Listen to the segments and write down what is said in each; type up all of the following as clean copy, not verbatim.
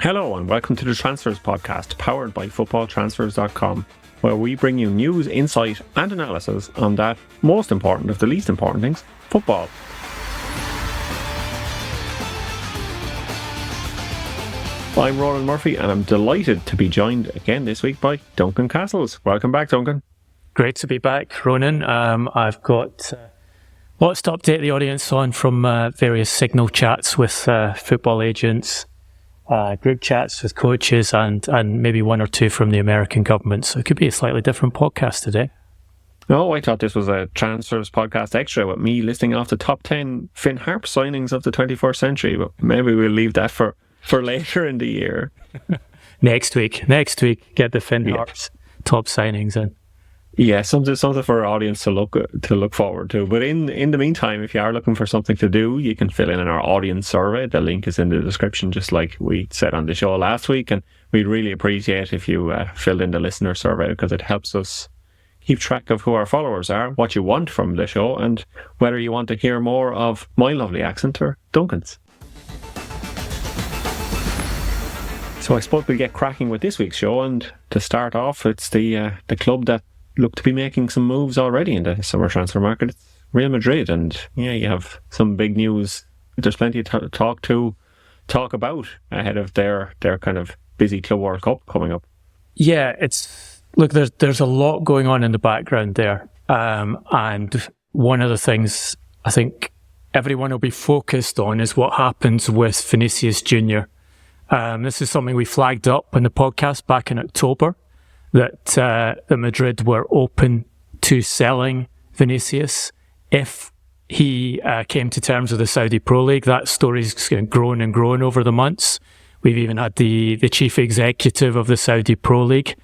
Hello and welcome to the Transfers podcast, powered by FootballTransfers.com, where we bring you news, insight and analysis on that most important of the least important things, football. I'm Ronan Murphy and I'm delighted to be joined again this week by Duncan Castles. Welcome back, Duncan. Great to be back, Ronan. I've got lots to update the audience on from various signal chats with football agents, group chats with coaches, and maybe one or two from the American government. So it could be a slightly different podcast today. Oh, I thought this was a Transfers podcast extra with me listing off the top 10 Finn Harp signings of the 21st century, but maybe we'll leave that for later in the year. Next week, get the Finn Harp's top signings in. Yeah, something for our audience to look forward to. But in the meantime, if you are looking for something to do, you can fill in our audience survey. The link is in the description, just like we said on the show last week. And we'd really appreciate if you filled in the listener survey, because it helps us keep track of who our followers are, what you want from the show, and whether you want to hear more of my lovely accent or Duncan's. So I suppose we'll get cracking with this week's show. And to start off, it's the club that look to be making some moves already in the summer transfer market. It's Real Madrid, and yeah, you have some big news. There's plenty to talk about ahead of their kind of busy Club World Cup coming up. Yeah, there's a lot going on in the background there, and one of the things I think everyone will be focused on is what happens with Vinicius Jr. This is something we flagged up in the podcast back in October, that the Madrid were open to selling Vinicius if he came to terms with the Saudi Pro League. That story's grown and grown over the months. We've even had the chief executive of the Saudi Pro League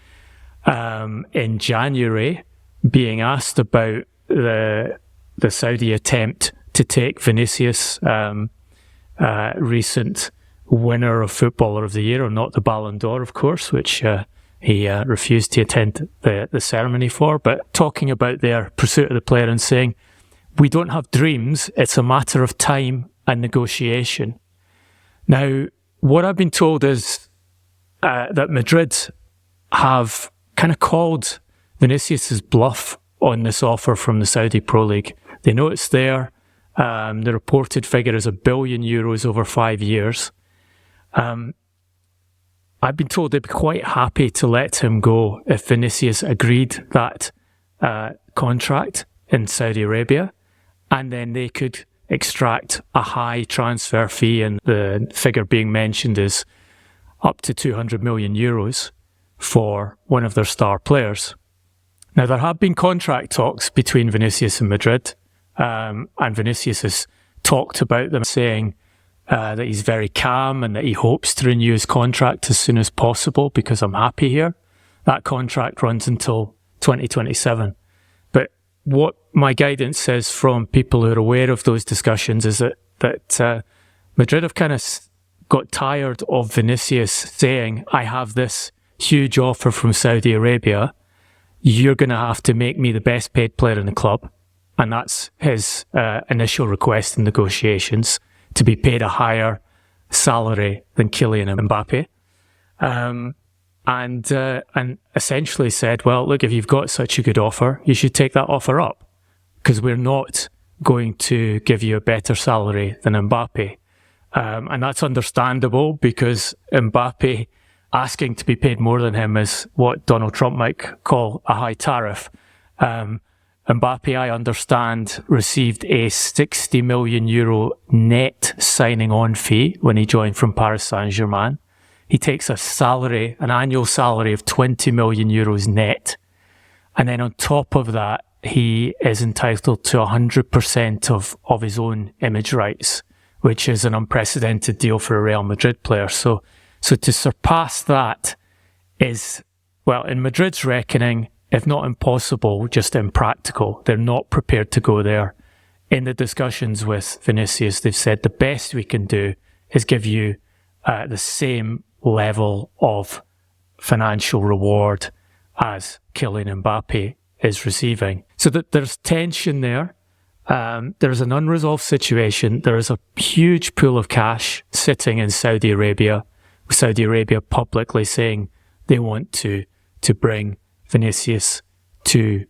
in January being asked about the Saudi attempt to take Vinicius, recent winner of Footballer of the Year, or not the Ballon d'Or, of course, which he refused to attend the ceremony for, but talking about their pursuit of the player and saying, we don't have dreams, it's a matter of time and negotiation. Now, what I've been told is that Madrid have kind of called Vinicius's bluff on this offer from the Saudi Pro League. They know it's there. The reported figure is €1 billion over 5 years. I've been told they'd be quite happy to let him go if Vinicius agreed that contract in Saudi Arabia, and then they could extract a high transfer fee, and the figure being mentioned is up to €200 million for one of their star players. Now, there have been contract talks between Vinicius and Madrid, and Vinicius has talked about them, saying that he's very calm and that he hopes to renew his contract as soon as possible because I'm happy here. That contract runs until 2027. But what my guidance says from people who are aware of those discussions is that Madrid have kind of got tired of Vinicius saying, I have this huge offer from Saudi Arabia. You're going to have to make me the best paid player in the club. And that's his initial request in negotiations, to be paid a higher salary than Kylian Mbappe, and essentially said, well, look, if you've got such a good offer, you should take that offer up, because we're not going to give you a better salary than Mbappe. And that's understandable, because Mbappe asking to be paid more than him is what Donald Trump might call a high tariff. Mbappe, I understand, received a €60 million net signing on fee when he joined from Paris Saint-Germain. He takes an annual salary of €20 million net. And then on top of that, he is entitled to 100% of his own image rights, which is an unprecedented deal for a Real Madrid player. So to surpass that is, well, in Madrid's reckoning, if not impossible, just impractical. They're not prepared to go there. In the discussions with Vinicius, they've said the best we can do is give you the same level of financial reward as Kylian Mbappe is receiving. So that there's tension there. There's an unresolved situation. There is a huge pool of cash sitting in Saudi Arabia with Saudi Arabia publicly saying they want to bring Vinicius to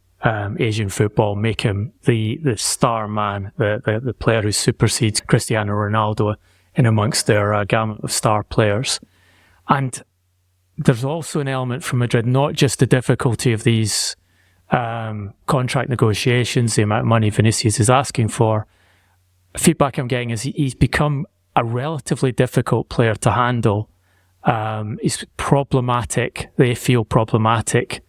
Asian football, make him the star man, the player who supersedes Cristiano Ronaldo in amongst their gamut of star players. And there's also an element from Madrid, not just the difficulty of these contract negotiations, the amount of money Vinicius is asking for. Feedback I'm getting is he's become a relatively difficult player to handle. He's problematic. They feel problematic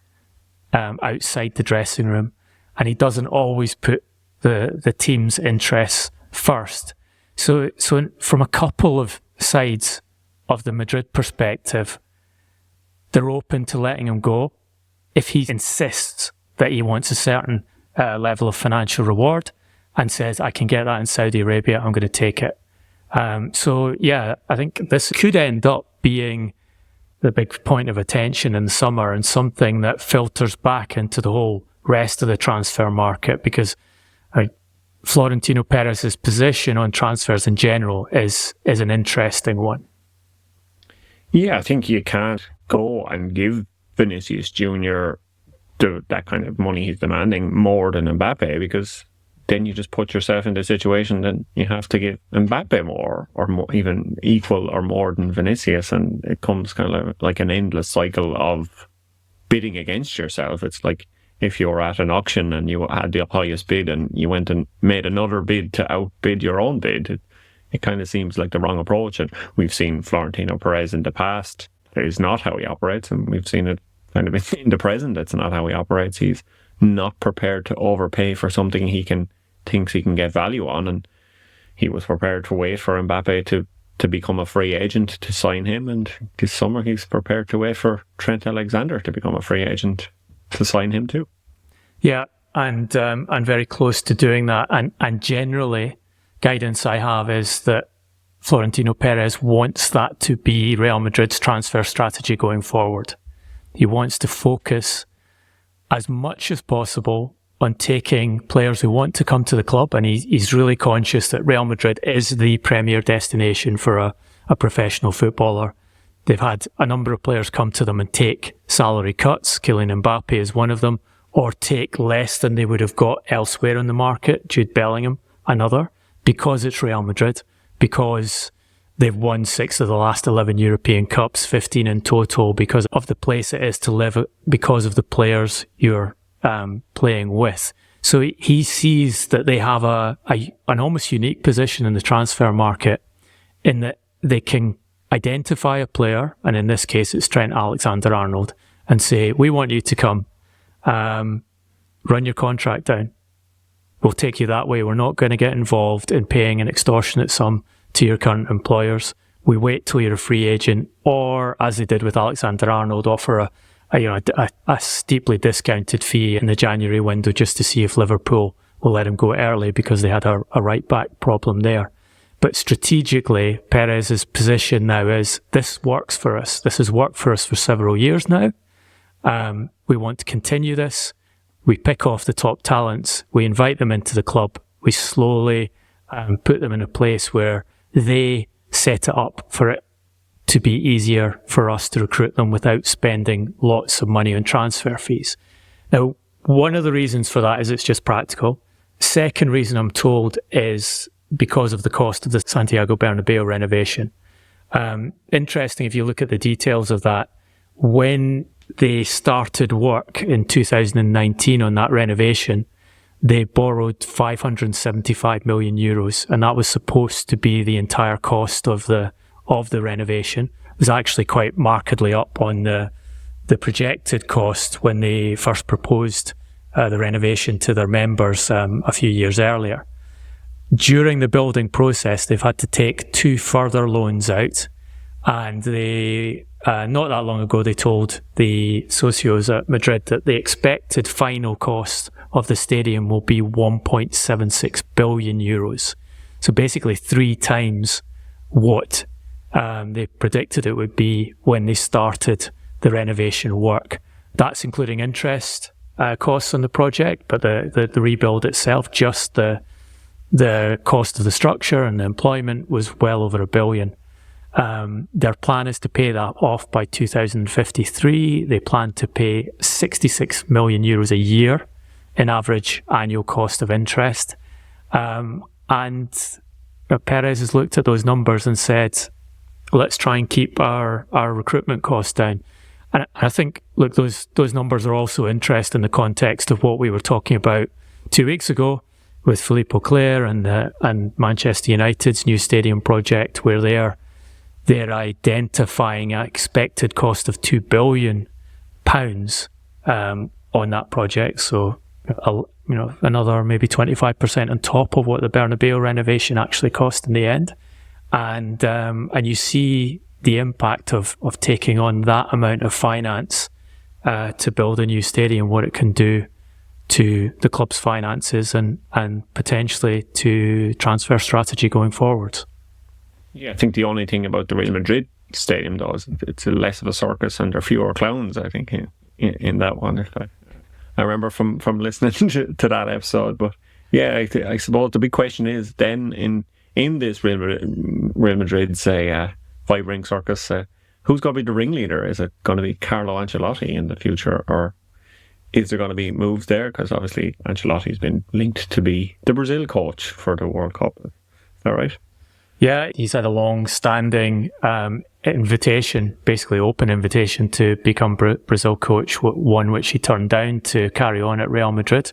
outside the dressing room, and he doesn't always put the team's interests first. So from a couple of sides of the Madrid perspective, they're open to letting him go if he insists that he wants a certain level of financial reward and says, I can get that in Saudi Arabia, I'm going to take it. So yeah, I think this could end up being the big point of attention in the summer and something that filters back into the whole rest of the transfer market, because Florentino Perez's position on transfers in general is an interesting one. Yeah, I think you can't go and give Vinicius Jr. that kind of money he's demanding more than Mbappe, because then you just put yourself in the situation that you have to give Mbappe more, or more, even equal or more than Vinicius, and it comes kind of like an endless cycle of bidding against yourself. It's like if you were at an auction and you had the highest bid and you went and made another bid to outbid your own bid. It kind of seems like the wrong approach, and we've seen Florentino Perez in the past. That is not how he operates, and we've seen it kind of in the present. That's not how he operates. He's not prepared to overpay for something he thinks he can get value on, and he was prepared to wait for Mbappe to become a free agent to sign him, and this summer he's prepared to wait for Trent Alexander to become a free agent to sign him too. Yeah, and I'm very close to doing that, and generally guidance I have is that Florentino Perez wants that to be Real Madrid's transfer strategy going forward. He wants to focus as much as possible on taking players who want to come to the club, and he's really conscious that Real Madrid is the premier destination for a professional footballer. They've had a number of players come to them and take salary cuts. Kylian Mbappe is one of them, or take less than they would have got elsewhere on the market. Jude Bellingham, another, because it's Real Madrid, because they've won 6 of the last 11 European Cups, 15 in total, because of the place it is to live, because of the players you're playing with. So he sees that they have an almost unique position in the transfer market, in that they can identify a player, and in this case it's Trent Alexander-Arnold, and say, we want you to come, run your contract down. We'll take you that way. We're not going to get involved in paying an extortionate sum to your current employers. We wait till you're a free agent, or as they did with Alexander-Arnold, offer a steeply discounted fee in the January window just to see if Liverpool will let him go early, because they had a right-back problem there. But strategically, Perez's position now is, this works for us. This has worked for us for several years now. We want to continue this. We pick off the top talents. We invite them into the club. We slowly put them in a place where they set it up for it to be easier for us to recruit them without spending lots of money on transfer fees. Now, one of the reasons for that is it's just practical. Second reason, I'm told, is because of the cost of the Santiago Bernabeu renovation. Interesting, if you look at the details of that, when they started work in 2019 on that renovation, they borrowed 575 million euros, and that was supposed to be the entire cost of the renovation. It was actually quite markedly up on the projected cost when they first proposed the renovation to their members a few years earlier. During the building process, they've had to take 2 further loans out, and they not that long ago they told the socios at Madrid that the expected final cost of the stadium will be 1.76 billion euros. So basically 3 times what they predicted it would be when they started the renovation work. That's including interest costs on the project, but the rebuild itself, just the cost of the structure and the employment, was well over 1 billion. Their plan is to pay that off by 2053. They plan to pay 66 million euros a year in average annual cost of interest. And Perez has looked at those numbers and said, let's try and keep our recruitment costs down. And I think, look, those numbers are also interesting in the context of what we were talking about 2 weeks ago with Philippe Auclair and Manchester United's new stadium project, where they're identifying an expected cost of £2 billion on that project. So, another maybe 25% on top of what the Bernabeu renovation actually cost in the end. And you see the impact of taking on that amount of finance to build a new stadium, what it can do to the club's finances and potentially to transfer strategy going forward. Yeah, I think the only thing about the Real Madrid stadium, though, is it's less of a circus and there are fewer clowns, I think, in that one. If I remember from listening to that episode. But yeah, I suppose the big question is then in this Real Madrid, say, five-ring circus, who's going to be the ringleader? Is it going to be Carlo Ancelotti in the future, or is there going to be moves there? Because obviously Ancelotti's been linked to be the Brazil coach for the World Cup. Is that right? Yeah, he's had a long-standing invitation, basically open invitation to become Brazil coach, one which he turned down to carry on at Real Madrid.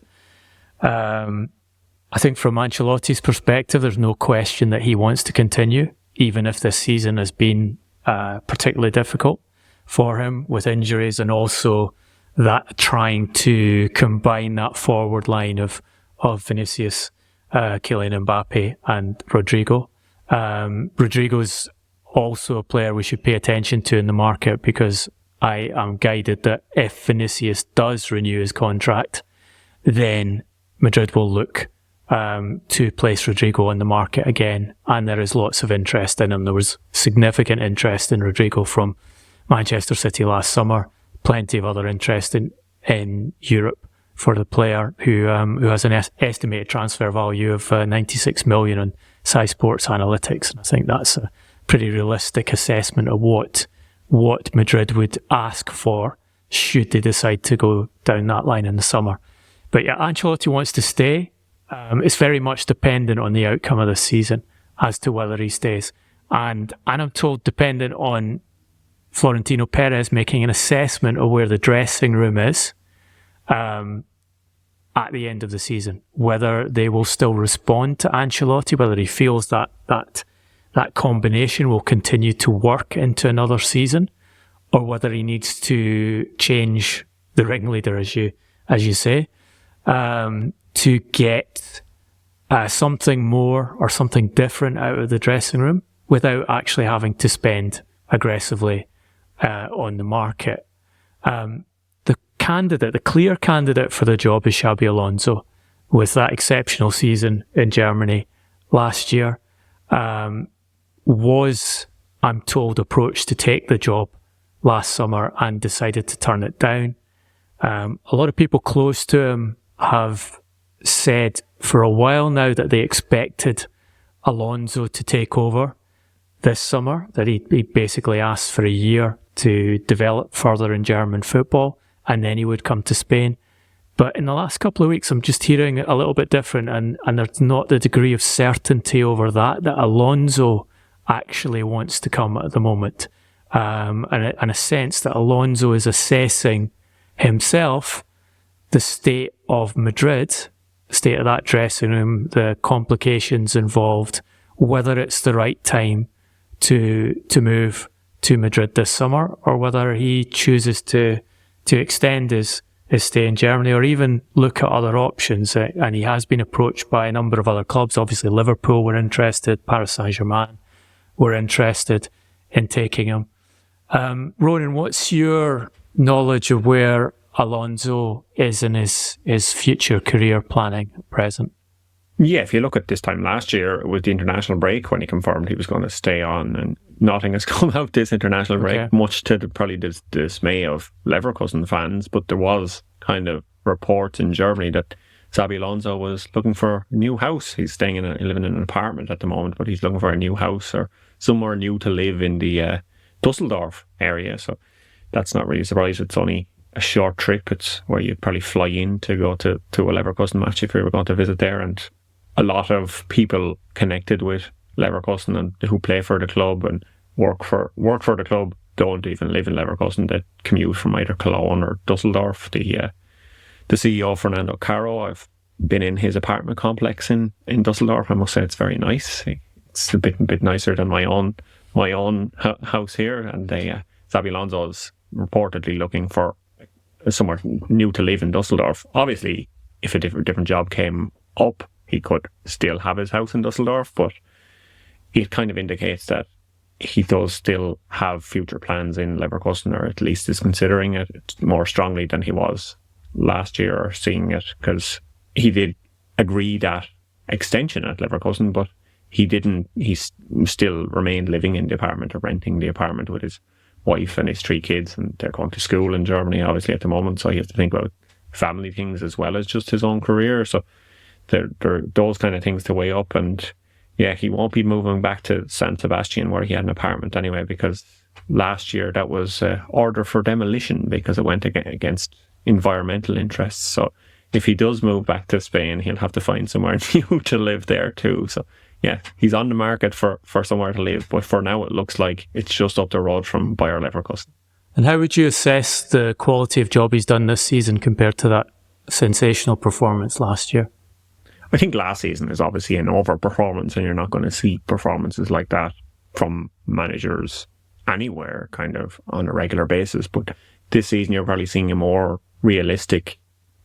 I think from Ancelotti's perspective, there's no question that he wants to continue, even if this season has been particularly difficult for him with injuries, and also that trying to combine that forward line of Vinicius, Kylian Mbappe and Rodrigo. Rodrigo's also a player we should pay attention to in the market, because I am guided that if Vinicius does renew his contract, then Madrid will look to place Rodrigo on the market again, and there is lots of interest in him. There was significant interest in Rodrigo from Manchester City last summer, plenty of other interest in Europe for the player, who has an estimated transfer value of 96 million on SciSports analytics, and I think that's a pretty realistic assessment of what Madrid would ask for should they decide to go down that line in the summer. But yeah, Ancelotti wants to stay. It's very much dependent on the outcome of this season as to whether he stays. And I'm told dependent on Florentino Perez making an assessment of where the dressing room is at the end of the season, whether they will still respond to Ancelotti, whether he feels that combination will continue to work into another season, or whether he needs to change the ringleader, as you say, to get something more or something different out of the dressing room without actually having to spend aggressively on the market. The clear candidate for the job is Xabi Alonso, with that exceptional season in Germany last year. Was, I'm told, approached to take the job last summer and decided to turn it down. A lot of people close to him have said for a while now that they expected Alonso to take over this summer, that he basically asked for a year to develop further in German football, and then he would come to Spain. But in the last couple of weeks, I'm just hearing a little bit different, and there's not the degree of certainty over that Alonso actually wants to come at the moment. And a sense that Alonso is assessing himself the state of Madrid, the state of that dressing room, the complications involved, whether it's the right time to move to Madrid this summer, or whether he chooses to extend his stay in Germany, or even look at other options. And he has been approached by a number of other clubs. Obviously, Liverpool were interested, Paris Saint-Germain were interested in taking him. Ronan, what's your knowledge of where Alonso is in his future career planning at present? Yeah, if you look at this time last year with the international break, when he confirmed he was going to stay on, and nothing has come out this international break, much to probably the dismay of Leverkusen fans. But there was kind of reports in Germany that Xabi Alonso was looking for a new house. He's living in an apartment at the moment, but he's looking for a new house or somewhere new to live in the Dusseldorf area. So that's not really a surprise. It's only a short trip. It's where you'd probably fly in to go to a Leverkusen match if you were going to visit there. And a lot of people connected with Leverkusen and who play for the club and work for the club don't even live in Leverkusen. They commute from either Cologne or Dusseldorf. The CEO, Fernando Caro, I've been in his apartment complex in Dusseldorf. I must say it's very nice. It's a bit nicer than my own house here. And Xabi Alonso is reportedly looking for somewhere new to live in Dusseldorf. Obviously, if a different job came up, he could still have his house in Dusseldorf, but it kind of indicates that he does still have future plans in Leverkusen, or at least is considering it more strongly than he was last year, or seeing it, because he did agree that extension at Leverkusen, but he still remained living in the apartment, or renting the apartment with his wife and his 3 kids, and they're going to school in Germany obviously at the moment, so he has to think about family things as well as just his own career. So there are those kind of things to weigh up. And yeah, he won't be moving back to San Sebastian where he had an apartment anyway, because last year that was order for demolition because it went against environmental interests. So if he does move back to Spain, he'll have to find somewhere new to live there too. So yeah, he's on the market for somewhere to live, but for now it looks like it's just up the road from Bayer Leverkusen. And how would you assess the quality of job he's done this season compared to that sensational performance last year? I think last season is obviously an overperformance, and you're not going to see performances like that from managers anywhere kind of on a regular basis. But this season you're probably seeing a more realistic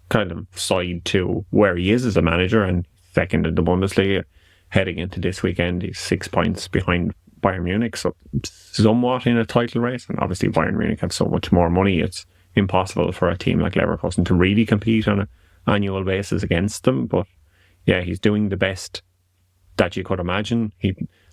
kind of side to where he is as a manager, and second in the Bundesliga. Heading into this weekend, he's 6 points behind Bayern Munich, so somewhat in a title race. And obviously Bayern Munich have so much more money, it's impossible for a team like Leverkusen to really compete on an annual basis against them. But yeah, he's doing the best that you could imagine.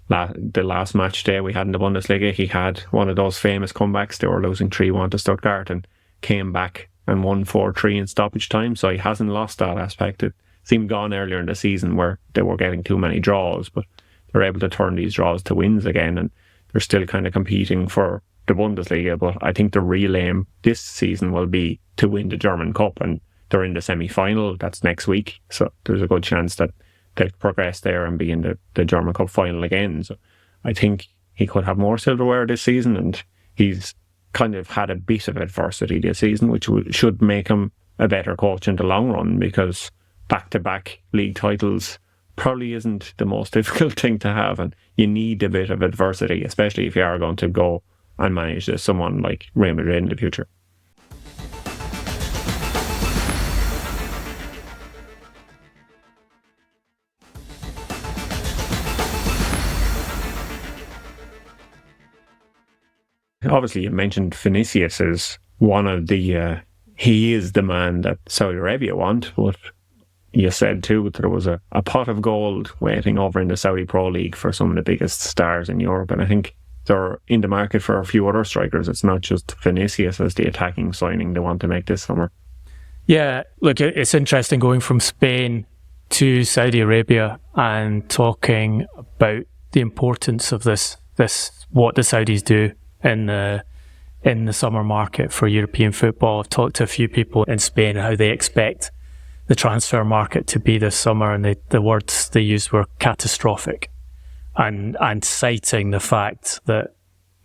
The last match day we had in the Bundesliga, he had one of those famous comebacks. They were losing 3-1 to Stuttgart and came back and won 4-3 in stoppage time. So he hasn't lost that aspect. It seemed gone earlier in the season where they were getting too many draws, but they're able to turn these draws to wins again, and they're still kind of competing for the Bundesliga. But I think the real aim this season will be to win the German Cup, and they're in the semi-final. That's next week, so there's a good chance that they'll progress there and be in the German Cup final again. So I think he could have more silverware this season, and he's kind of had a bit of adversity this season, which should make him a better coach in the long run, because back-to-back league titles probably isn't the most difficult thing to have, and you need a bit of adversity, especially if you are going to go and manage someone like Real Madrid in the future. Obviously, you mentioned Vinicius as one of the... he is the man that Saudi Arabia want, but you said too that there was a pot of gold waiting over in the Saudi Pro League for some of the biggest stars in Europe, and I think they're in the market for a few other strikers. It's not just Vinicius as the attacking signing they want to make this summer. Yeah, look, it's interesting going from Spain to Saudi Arabia and talking about the importance of this what the Saudis do in the summer market for European football. I've talked to a few people in Spain how they expect the transfer market to be this summer, and the words they used were catastrophic, and citing the fact that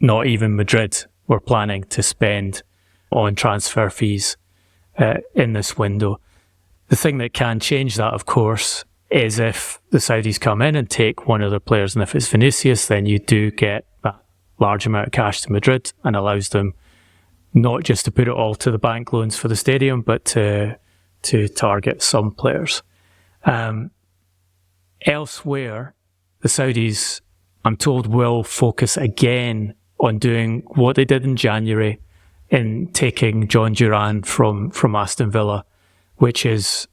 not even Madrid were planning to spend on transfer fees in this window. The thing that can change that, of course, is if the Saudis come in and take one of their players, and if it's Vinicius, then you do get that large amount of cash to Madrid, and allows them not just to put it all to the bank loans for the stadium, but to target some players. Elsewhere, the Saudis, I'm told, will focus again on doing what they did in January in taking John Duran from Aston Villa, which is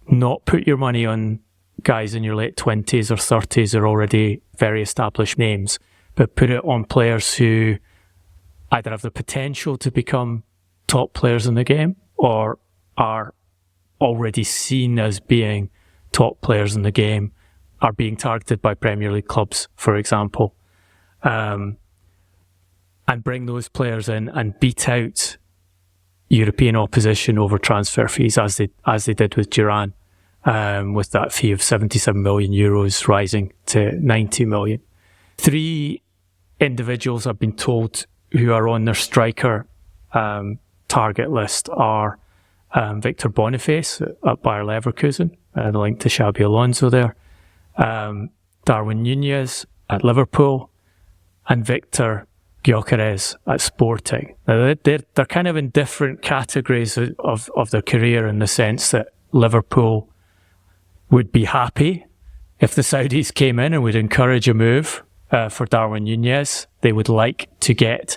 not put your money on guys in your late 20s or 30s or already very established names, but put it on players who either have the potential to become top players in the game or are already seen as being top players in the game, are being targeted by Premier League clubs, for example. and bring those players in and beat out European opposition over transfer fees as they did with Duran, with that fee of 77 million euros rising to 90 million. 3 individuals I've been told who are on their striker target list are Victor Boniface at Bayer Leverkusen, the link to Xabi Alonso there, Darwin Nunez at Liverpool, and Victor Gyokeres at Sporting. Now they're kind of in different categories of their career, in the sense that Liverpool would be happy if the Saudis came in and would encourage a move for Darwin Nunez. They would like to get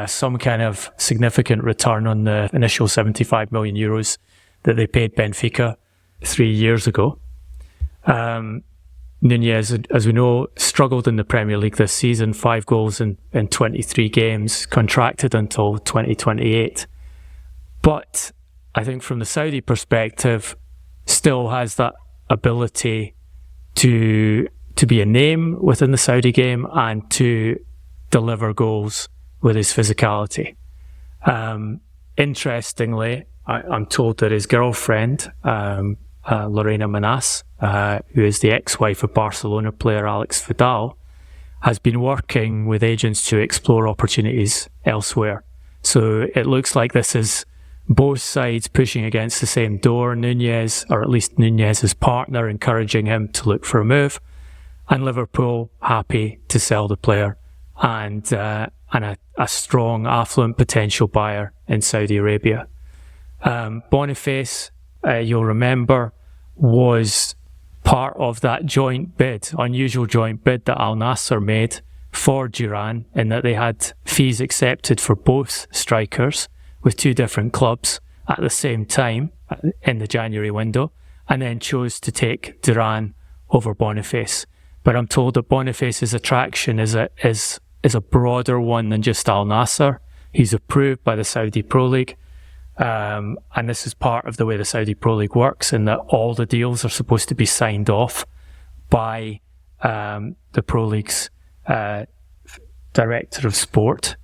some kind of significant return on the initial 75 million euros that they paid Benfica 3 years ago. Nunez, as we know, struggled in the Premier League this season, 5 goals in 23 games, contracted until 2028. But I think from the Saudi perspective, still has that ability to be a name within the Saudi game and to deliver goals with his physicality. Interestingly, I'm told that his girlfriend, Lorena Manas, who is the ex-wife of Barcelona player Alex Vidal, has been working with agents to explore opportunities elsewhere. So it looks like this is both sides pushing against the same door. Nunez, or at least Nunez's partner, encouraging him to look for a move, and Liverpool happy to sell the player, and a strong, affluent potential buyer in Saudi Arabia. Boniface, you'll remember, was part of that unusual joint bid that Al Nassr made for Duran, in that they had fees accepted for both strikers with 2 different clubs at the same time in the January window, and then chose to take Duran over Boniface. But I'm told that Boniface's attraction is a broader one than just Al Nassr. He's approved by the Saudi Pro League. And this is part of the way the Saudi Pro League works, in that all the deals are supposed to be signed off by the Pro League's director of sport.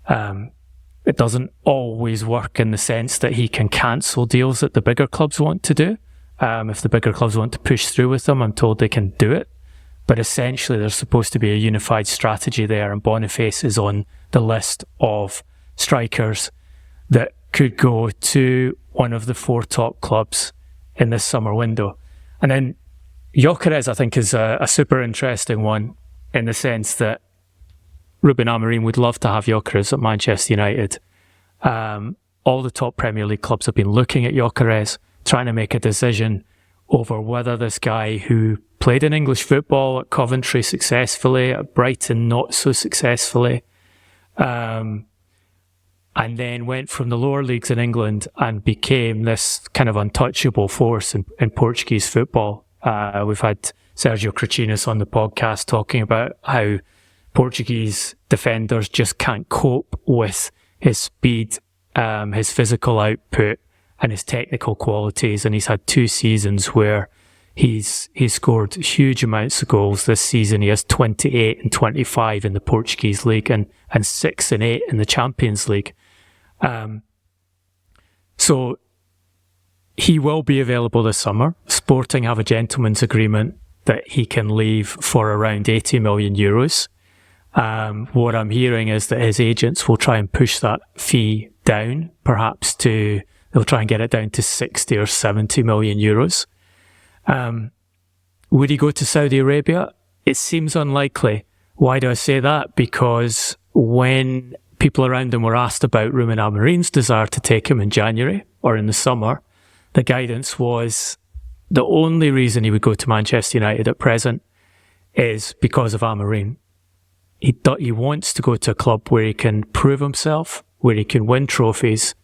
It doesn't always work in the sense that he can cancel deals that the bigger clubs want to do. If the bigger clubs want to push through with them, I'm told they can do it. But essentially, there's supposed to be a unified strategy there, and Boniface is on the list of strikers that could go to one of the 4 top clubs in this summer window. And then Gyokeres, I think, is a super interesting one, in the sense that Ruben Amorim would love to have Gyokeres at Manchester United. All the top Premier League clubs have been looking at Gyokeres, trying to make a decision over whether this guy, who played in English football at Coventry successfully, at Brighton not so successfully, and then went from the lower leagues in England and became this kind of untouchable force in Portuguese football. We've had Sergio Crachinas on the podcast talking about how Portuguese defenders just can't cope with his speed, his physical output, and his technical qualities. And he's had 2 seasons where he's scored huge amounts of goals. This season he has 28 and 25 in the Portuguese league, and 6 and 8 in the Champions League. So he will be available this summer. Sporting have a gentleman's agreement that he can leave for around 80 million euros. What I'm hearing is that his agents will try and push that fee down, they'll try and get it down to 60 or 70 million euros. Would he go to Saudi Arabia? It seems unlikely. Why do I say that? Because when people around him were asked about Ruben Amorim's desire to take him in January or in the summer, the guidance was the only reason he would go to Manchester United at present is because of Amorim. He wants to go to a club where he can prove himself, where he can win trophies,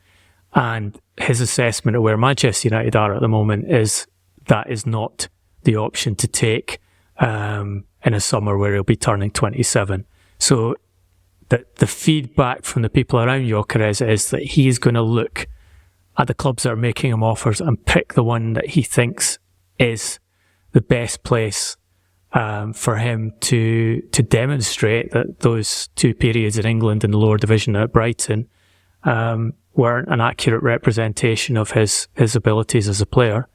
and his assessment of where Manchester United are at the moment is that is not the option to take in a summer where he'll be turning 27. So the feedback from the people around Gyokeres is that he's going to look at the clubs that are making him offers and pick the one that he thinks is the best place for him to demonstrate that those 2 periods in England in the lower division at Brighton weren't an accurate representation of his abilities as a player,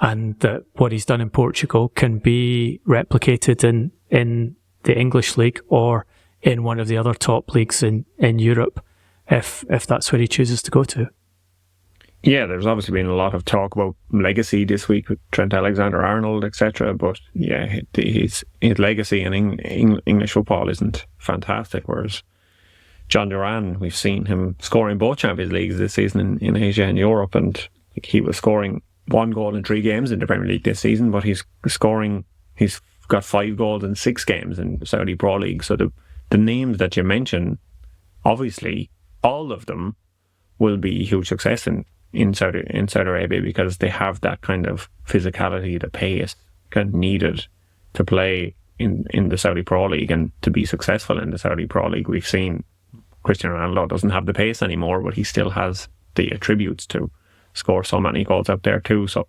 and that what he's done in Portugal can be replicated in the English league or in one of the other top leagues in Europe, if that's where he chooses to go to. Yeah, there's obviously been a lot of talk about legacy this week with Trent Alexander-Arnold, etc. But yeah, his legacy in English football isn't fantastic. Whereas John Duran, we've seen him scoring both Champions Leagues this season in Asia and Europe, and he was scoring 1 goal in 3 games in the Premier League this season, but he's got 5 goals in 6 games in the Saudi Pro League. So the names that you mention, obviously, all of them will be a huge success in Saudi Arabia, because they have that kind of physicality, the pace kind of needed to play in the Saudi Pro League and to be successful in the Saudi Pro League. We've seen Cristiano Ronaldo doesn't have the pace anymore, but he still has the attributes to score so many goals out there too. So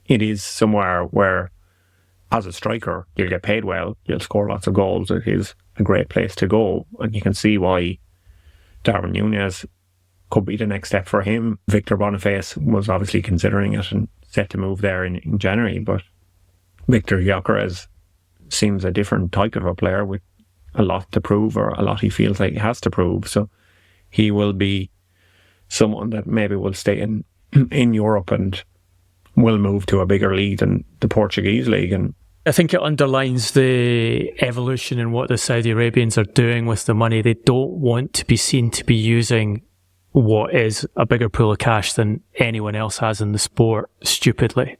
it is somewhere where, as a striker, you'll get paid well, you'll score lots of goals. It is a great place to go, and you can see why Darwin Núñez could be the next step for him. Victor Boniface was obviously considering it and set to move there in January, but Victor Gyokeres seems a different type of a player with a lot to prove, or a lot he feels like he has to prove. So he will be someone that maybe will stay in Europe and will move to a bigger league than the Portuguese league. And I think it underlines the evolution in what the Saudi Arabians are doing with the money. They don't want to be seen to be using what is a bigger pool of cash than anyone else has in the sport stupidly.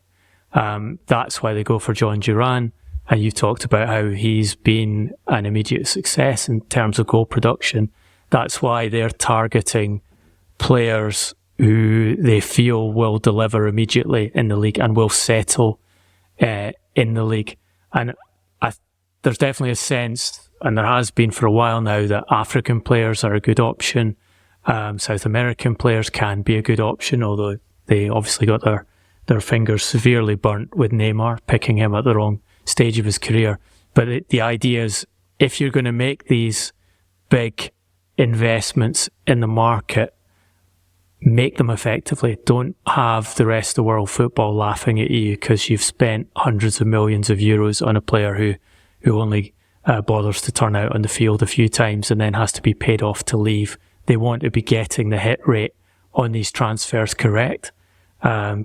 That's why they go for John Duran. And you talked about how he's been an immediate success in terms of goal production. That's why they're targeting players who they feel will deliver immediately in the league and will settle in the league. And there's definitely a sense, and there has been for a while now, that African players are a good option. South American players can be a good option, although they obviously got their fingers severely burnt with Neymar, picking him at the wrong stage of his career. But the idea is, if you're going to make these big investments in the market, make them effectively. Don't have the rest of the world football laughing at you because you've spent hundreds of millions of euros on a player who only bothers to turn out on the field a few times and then has to be paid off to leave. They want to be getting the hit rate on these transfers correct,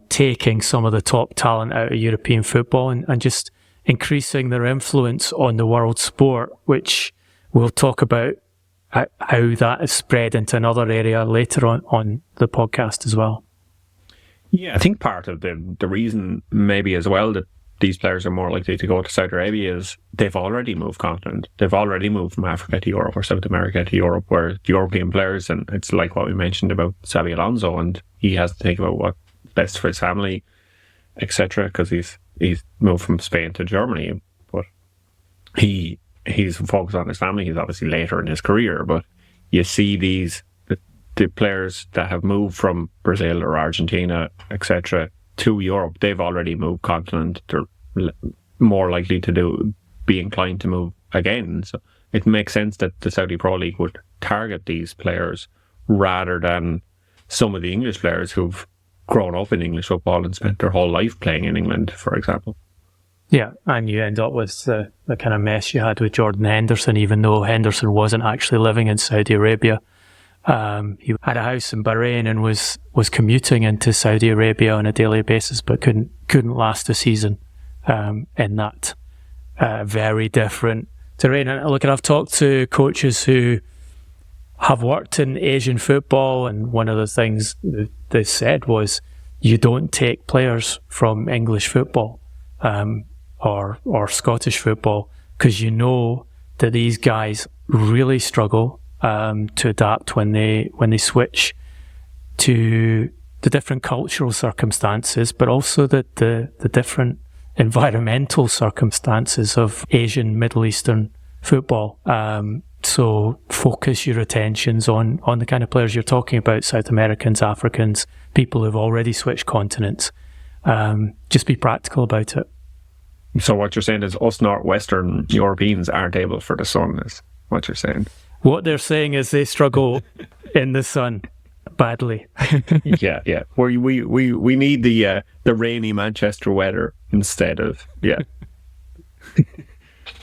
taking some of the top talent out of European football and just increasing their influence on the world sport, which we'll talk about how that is spread into another area later on the podcast as well. Yeah, I think part of the reason maybe as well that these players are more likely to go to Saudi Arabia is they've already moved continent. They've already moved from Africa to Europe or South America to Europe, where the European players, and it's like what we mentioned about Xabi Alonso, and he has to think about what's best for his family, etc., because he's moved from Spain to Germany, but he's focused on his family. He's obviously later in his career, but you see the players that have moved from Brazil or Argentina, etc., to Europe, they've already moved continent. They're more likely to be inclined to move again. So it makes sense that the Saudi Pro League would target these players rather than some of the English players who've grown up in English football and spent their whole life playing in England, for example. Yeah, and you end up with the kind of mess you had with Jordan Henderson, even though Henderson wasn't actually living in Saudi Arabia. He had a house in Bahrain and was commuting into Saudi Arabia on a daily basis, but couldn't last a season in that very different terrain. And look, I've talked to coaches who have worked in Asian football, and one of the things they said was, you don't take players from English football or Scottish football, because you know that these guys really struggle to adapt when they switch to the different cultural circumstances, but also the different environmental circumstances of Asian, Middle Eastern football. So focus your attentions on the kind of players you're talking about, South Americans, Africans, people who've already switched continents. Just be practical about it. So what you're saying is us Western Europeans aren't able for the sun, is what you're saying. What they're saying is they struggle in the sun badly. Yeah. We need the rainy Manchester weather instead of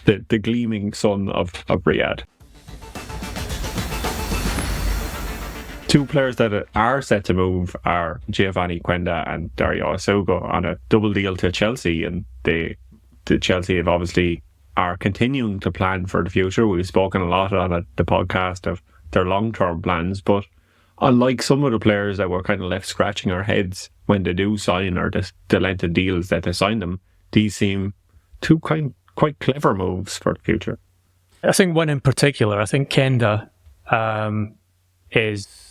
the gleaming sun of Riyadh. Two players that are set to move are Giovanni Quenda and Dario Asugo on a double deal to Chelsea, and the Chelsea have obviously are continuing to plan for the future. We've spoken a lot on the podcast of their long-term plans, but unlike some of the players that were kind of left scratching our heads when they do sign, or the length of deals that they sign them, these seem two quite clever moves for the future. I think one in particular, I think Quenda is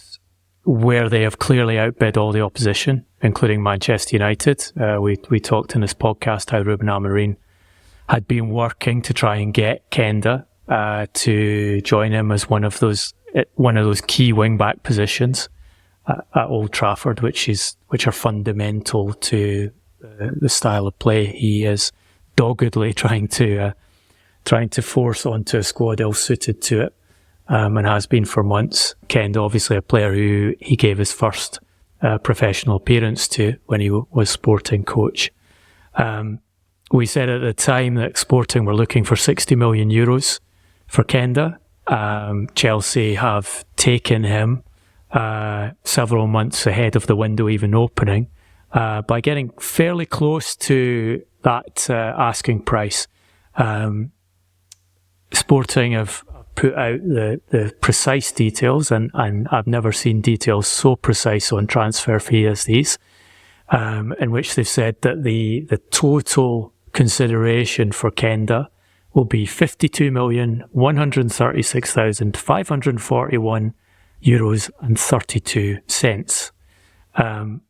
where they have clearly outbid all the opposition, including Manchester United. We talked in this podcast how Ruben Amorim had been working to try and get Quenda to join him as one of those key wing-back positions at Old Trafford, which are fundamental to the style of play he is doggedly trying to force onto a squad ill-suited to it, and has been for months. Quenda, obviously a player who he gave his first professional appearance to when he was Sporting coach. We said at the time that Sporting were looking for 60 million euros for Quenda. Chelsea have taken him several months ahead of the window even opening by getting fairly close to that asking price. Sporting have put out the precise details, and I've never seen details so precise on transfer fee as these, in which they've said that the total consideration for Quenda will be €52,136,541.32,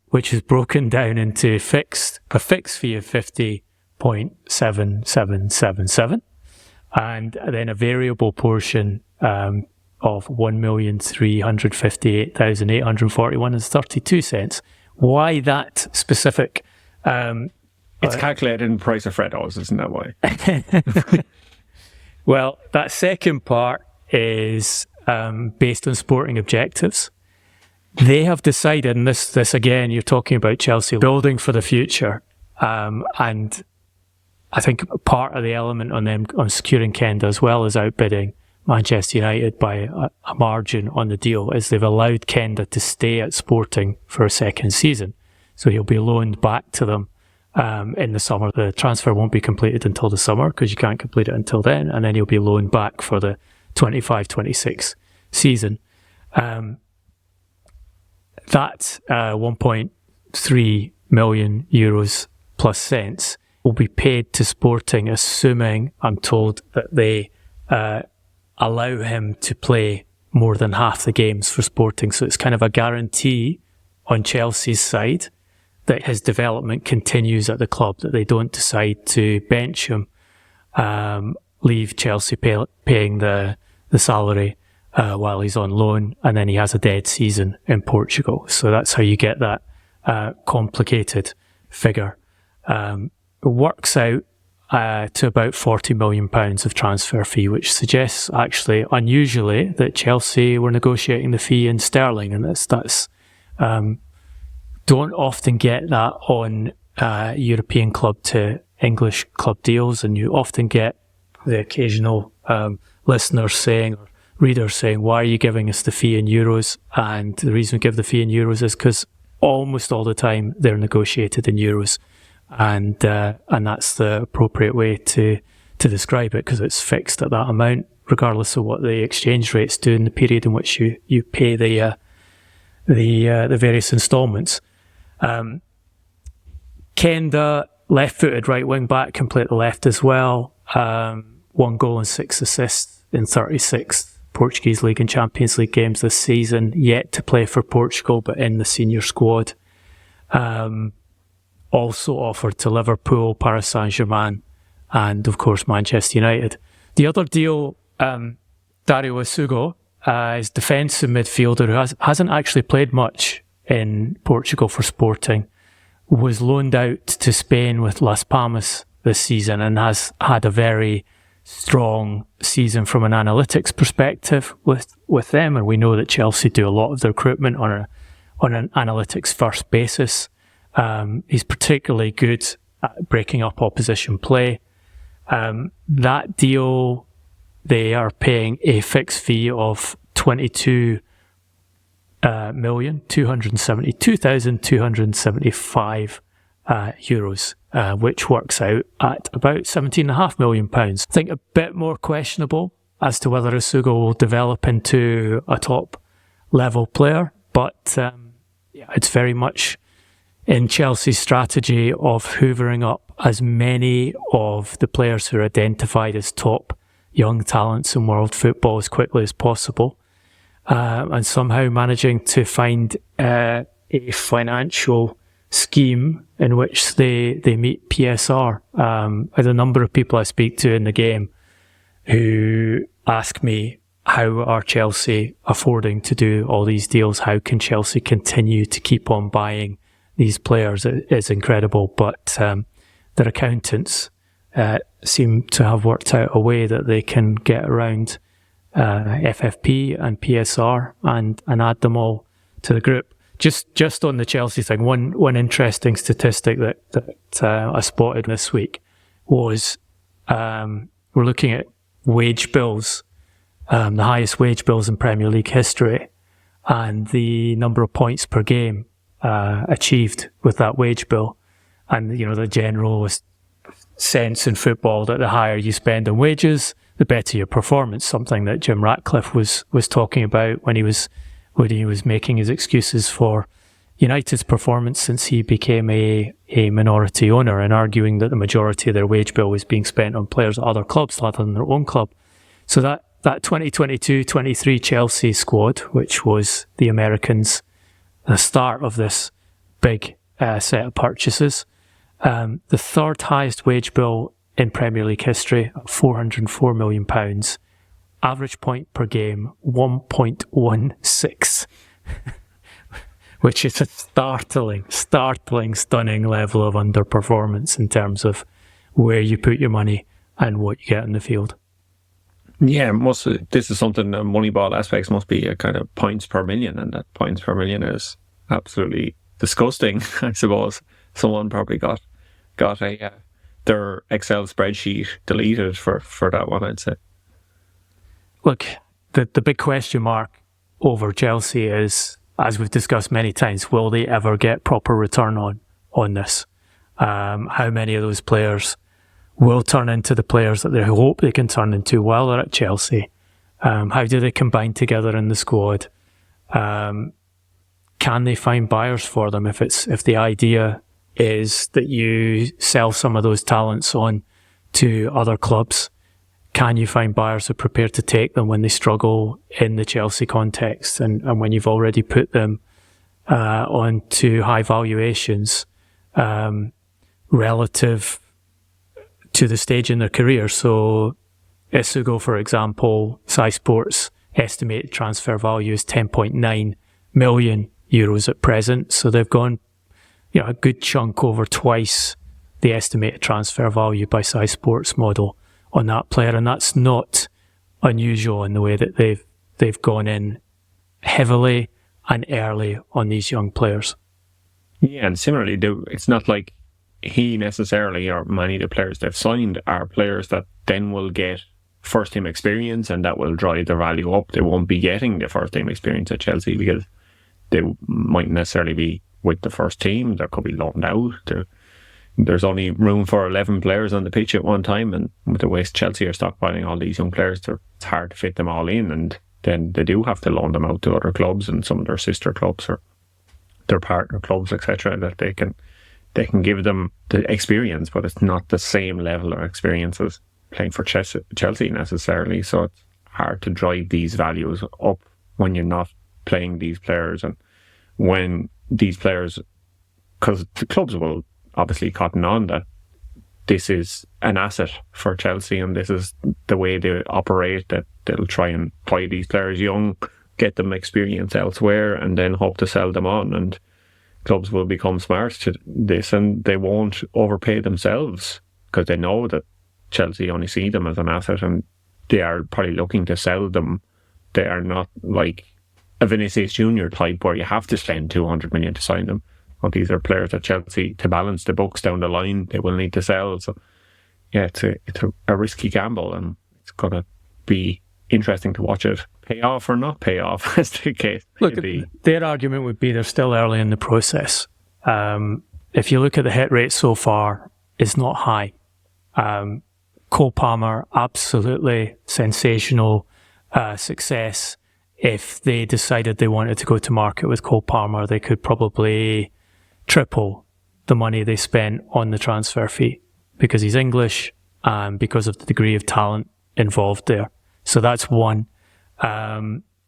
which is broken down into a fixed fee of 50.7777, and then a variable portion of €1,358,841.32. Why that specific? It's calculated in the price of Freddos, isn't that why? Well, that second part is based on sporting objectives. They have decided, and this again, you're talking about Chelsea building for the future, and I think part of the element on them on securing Quenda, as well as outbidding Manchester United by a margin on the deal, is they've allowed Quenda to stay at Sporting for a second season. So he'll be loaned back to them in the summer. The transfer won't be completed until the summer because you can't complete it until then, and then he'll be loaned back for the 25-26 season. That 1.3 million euros plus cents will be paid to Sporting, assuming, I'm told, that they allow him to play more than half the games for Sporting. So it's kind of a guarantee on Chelsea's side that his development continues at the club, that they don't decide to bench him, leave Chelsea paying the salary while he's on loan, and then he has a dead season in Portugal. So that's how you get that complicated figure. It works out to about £40 million of transfer fee, which suggests actually unusually that Chelsea were negotiating the fee in sterling, and that's don't often get that on European club to English club deals, and you often get the occasional listeners saying, or readers saying, why are you giving us the fee in euros? And the reason we give the fee in euros is because almost all the time they're negotiated in euros, and that's the appropriate way to describe it, because it's fixed at that amount regardless of what the exchange rates do in the period in which you pay the various instalments. Quenda, left-footed right wing back, can play at the left as well. 1 goal and 6 assists in 36 Portuguese League and Champions League games this season. Yet to play for Portugal, but in the senior squad. Also offered to Liverpool, Paris Saint-Germain, and of course Manchester United. The other deal, Dario Asugo, is defensive midfielder who hasn't actually played much in Portugal for Sporting, was loaned out to Spain with Las Palmas this season and has had a very strong season from an analytics perspective with them. And we know that Chelsea do a lot of their recruitment on an analytics first basis. He's particularly good at breaking up opposition play. That deal, they are paying a fixed fee of 22,272,275 euros, which works out at about £17.5 million. I think a bit more questionable as to whether Isugo will develop into a top level player, but it's very much in Chelsea's strategy of hoovering up as many of the players who are identified as top young talents in world football as quickly as possible, and somehow managing to find a financial scheme in which they meet PSR. I had a number of people I speak to in the game who ask me, how are Chelsea affording to do all these deals? How can Chelsea continue to keep on buying these players? It's incredible, but their accountants seem to have worked out a way that they can get around FFP and PSR and add them all to the group. Just on the Chelsea thing, one interesting statistic that I spotted this week was we're looking at wage bills, the highest wage bills in Premier League history, and the number of points per game achieved with that wage bill. And the general sense in football that the higher you spend on wages, the better your performance. Something that Jim Ratcliffe was talking about when he was making his excuses for United's performance since he became a minority owner, and arguing that the majority of their wage bill was being spent on players at other clubs rather than their own club. So that 2022-23 Chelsea squad, which was the Americans, the start of this big set of purchases, the third highest wage bill in Premier League history at £404 million. Average point per game, 1.16, which is a startling, stunning level of underperformance in terms of where you put your money and what you get in the field. Yeah, this is something, Moneyball aspects must be a kind of points per million, and that points per million is absolutely disgusting. I suppose someone probably got their Excel spreadsheet deleted for that one, I'd say. Look, the big question mark over Chelsea is, as we've discussed many times, will they ever get proper return on this? How many of those players will turn into the players that they hope they can turn into while they're at Chelsea? How do they combine together in the squad? Can they find buyers for them? If the idea is that you sell some of those talents on to other clubs, can you find buyers who are prepared to take them when they struggle in the Chelsea context, and when you've already put them onto high valuations relative to the stage in their career? So Isugo, for example, SciSports estimated transfer value is €10.9 million at present. So they've gone a good chunk over twice the estimated transfer value by SciSports model on that player, and that's not unusual in the way that they've gone in heavily and early on these young players. Yeah, and similarly, it's not like he necessarily, or many of the players they've signed are players that then will get first team experience, and that will drive their value up. They won't be getting the first team experience at Chelsea because they mightn't necessarily be with the first team. They could be loaned out. There's only room for 11 players on the pitch at one time, and with the way Chelsea are stockpiling all these young players, it's hard to fit them all in, and then they do have to loan them out to other clubs and some of their sister clubs or their partner clubs, etc., that they can give them the experience, but it's not the same level of experience as playing for Chelsea necessarily. So it's hard to drive these values up when you're not playing these players, and when these players, because the clubs will obviously cotton on that this is an asset for Chelsea and this is the way they operate, that they'll try and play these players young, get them experience elsewhere, and then hope to sell them on. And clubs will become smart to this, and they won't overpay themselves because they know that Chelsea only see them as an asset, and they are probably looking to sell them. They are not like a Vinicius Junior type where you have to spend 200 million to sign them. Well, these are players that Chelsea, to balance the books down the line, they will need to sell. So yeah, it's a risky gamble, and it's going to be interesting to watch it pay off or not pay off, as the case Look, may be. Their argument would be they're still early in the process. If you look at the hit rate so far, it's not high. Cole Palmer, absolutely sensational success. If they decided they wanted to go to market with Cole Palmer, they could probably triple the money they spent on the transfer fee, because he's English and because of the degree of talent involved there. So that's one.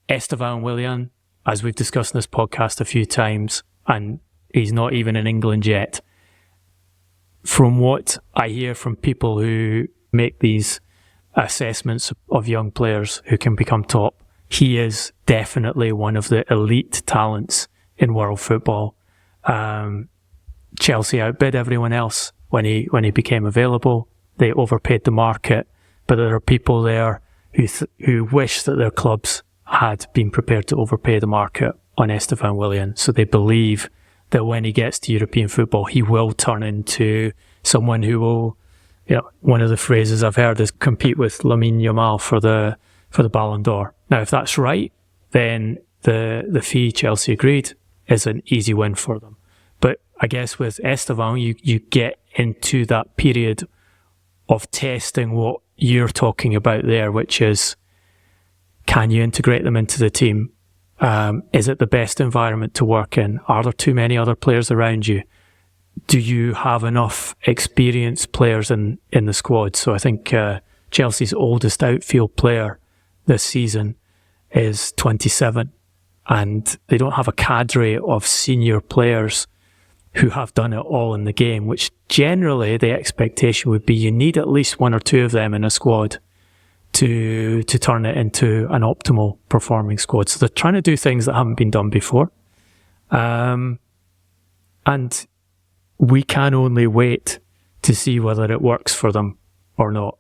Esteban Willian, as we've discussed in this podcast a few times, and he's not even in England yet. From what I hear from people who make these assessments of young players who can become top, he is definitely one of the elite talents in world football. Chelsea outbid everyone else when he became available. They overpaid the market, but there are people there who wish that their clubs had been prepared to overpay the market on Esteban Willian. So they believe that when he gets to European football, he will turn into someone who will, one of the phrases I've heard is compete with Lamine Yamal for the Ballon d'Or. Now, if that's right, then the fee Chelsea agreed is an easy win for them. But I guess with Esteban, you get into that period of testing what you're talking about there, which is, can you integrate them into the team? Is it the best environment to work in? Are there too many other players around you? Do you have enough experienced players in the squad? So I think Chelsea's oldest outfield player this season is 27, and they don't have a cadre of senior players who have done it all in the game, which generally the expectation would be you need at least one or two of them in a squad to turn it into an optimal performing squad. So they're trying to do things that haven't been done before. And we can only wait to see whether it works for them or not.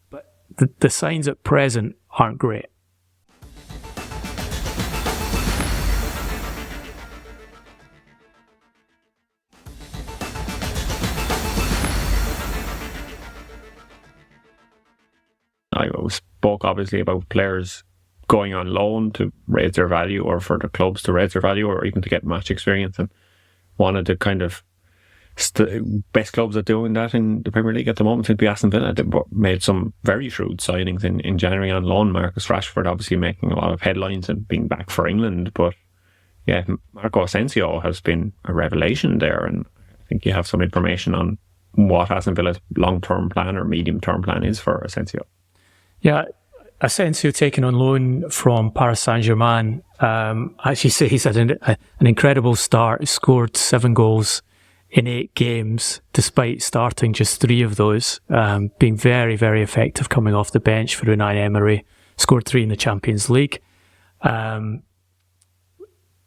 But the signs at present aren't great. I spoke obviously about players going on loan to raise their value, or for the clubs to raise their value, or even to get match experience, and one of the kind of best clubs at doing that in the Premier League at the moment would be Aston Villa. They made some very shrewd signings in January on loan. Marcus Rashford obviously making a lot of headlines and being back for England, but yeah, Marco Asensio has been a revelation there, and I think you have some information on what Aston Villa's long-term plan or medium-term plan is for Asensio. Yeah, Asensio taken on loan from Paris Saint-Germain. As you say, he's had an incredible start. He scored 7 goals in 8 games, despite starting just 3 of those. Being very, very effective coming off the bench for Unai Emery. Scored 3 in the Champions League. Emery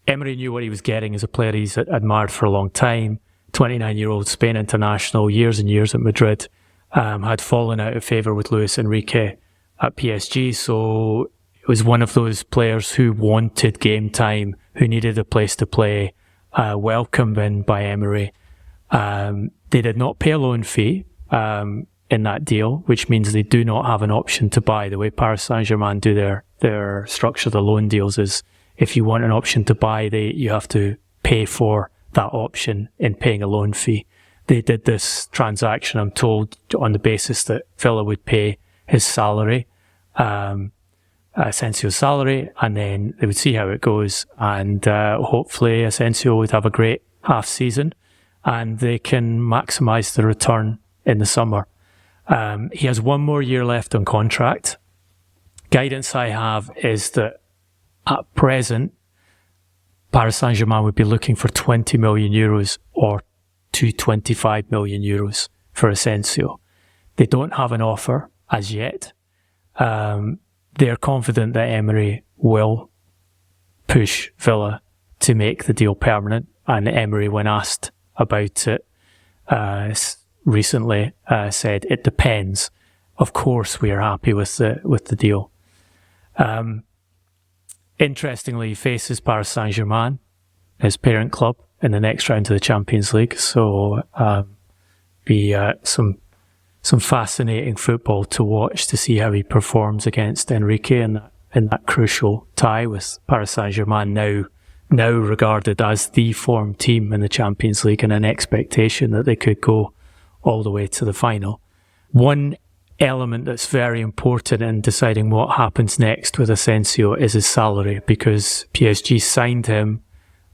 knew what he was getting as a player he's admired for a long time. 29-year-old Spain international, years and years at Madrid. Had fallen out of favour with Luis Enrique at PSG, so it was one of those players who wanted game time, who needed a place to play, welcomed in by Emery. They did not pay a loan fee in that deal, which means they do not have an option to buy. The way Paris Saint-Germain do their structure, the loan deals, is if you want an option to buy, you have to pay for that option in paying a loan fee. They did this transaction, I'm told, on the basis that Villa would pay his salary, Asensio's salary, and then they would see how it goes, and hopefully Asensio would have a great half season and they can maximise the return in the summer. He has 1 more year left on contract. Guidance I have is that at present Paris Saint-Germain would be looking for 20 million euros or to 25 million euros for Asensio. They don't have an offer as yet. They're confident that Emery will push Villa to make the deal permanent, and Emery, when asked about it, recently said it depends. Of course, we are happy with the deal. Interestingly, he faces Paris Saint-Germain, his parent club, in the next round of the Champions League. So be some fascinating football to watch to see how he performs against Enrique in that crucial tie, with Paris Saint-Germain now regarded as the form team in the Champions League and an expectation that they could go all the way to the final. One element that's very important in deciding what happens next with Asensio is his salary, because PSG signed him